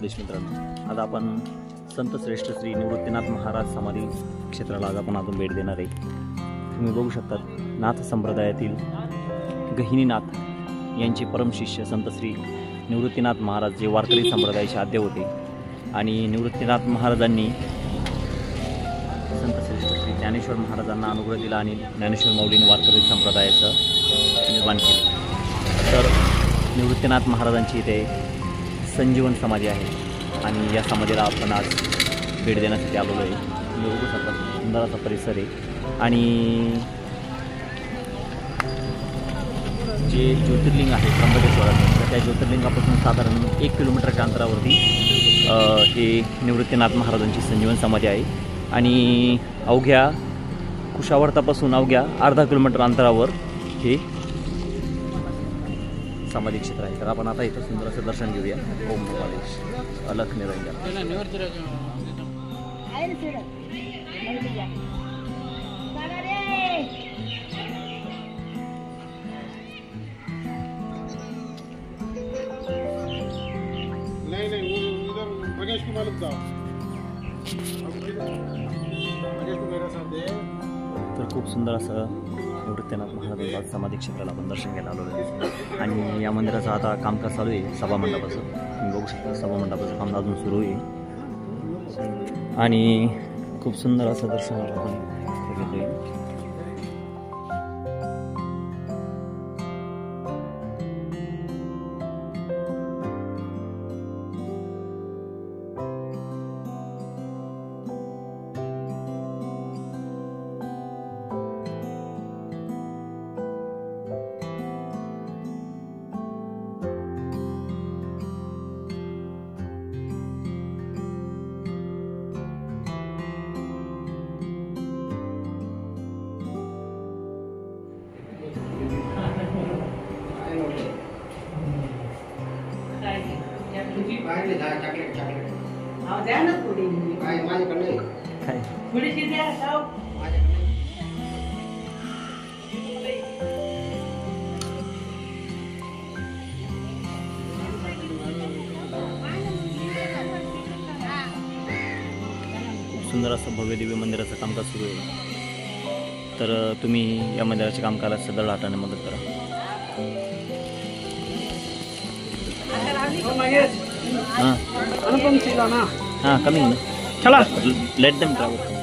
उपदेश मित्रांनो, आज आपण संत श्रेष्ठ श्री निवृत्तीनाथ महाराज समाधी क्षेत्राला आज आपण अजून भेट देणार आहे। तुम्ही बघू शकता नाथ संप्रदायातील गहिनीनाथ यांचे परमशिष्य संत श्री निवृत्तीनाथ महाराज जे वारकरी संप्रदायाचे आद्य होते आणि निवृत्तीनाथ महाराजांनी संत श्रेष्ठ श्री ज्ञानेश्वर महाराजांना अनुग्रह दिला आणि ज्ञानेश्वर माऊलीने वारकरी संप्रदायाचं निर्माण केलं। तर निवृत्तीनाथ महाराजांची इथे संजीवन समाधी आहे आणि या समाधीला आपण आज भेट देण्यासाठी आलेलो आहे। तुम्ही बघू शकता सुंदर असा परिसर आहे आणि जे ज्योतिर्लिंग आहे त्र्यंबकेश्वराचं त्या ज्योतिर्लिंगापासून साधारण 1 किलोमीटरच्या अंतरावरती हे निवृत्तीनाथ महाराजांची संजीवन समाधी आहे आणि अवघ्या कुशावर्तापासून अवघ्या अर्धा किलोमीटर अंतरावर हे समाधी क्षेत्र आहे। तर आपण आता इथं सुंदर असं दर्शन घेऊया। ओम नमः अलख निरंजन। तर खूप सुंदर असं निवृत्तीनाथ महाराजांच्या समाधी क्षेत्राला आपण दर्शन घ्यायला आलो आहे आणि या मंदिराचं आता कामकाज चालू आहे। सभामंडपाचं तुम्ही बघू शकता, सभामंडपाचं काम अजून सुरू आहे आणि खूप सुंदर असं दर्शन आपण घेतोय। सुंदर असं भव्य दिव्य मंदिराचं कामकाज सुरू आहे। तर तुम्ही या मंदिराच्या कामकाजाला सदळ हाताने मदत करा। हाँ कमिंग चला लेट देम ट्रैवल।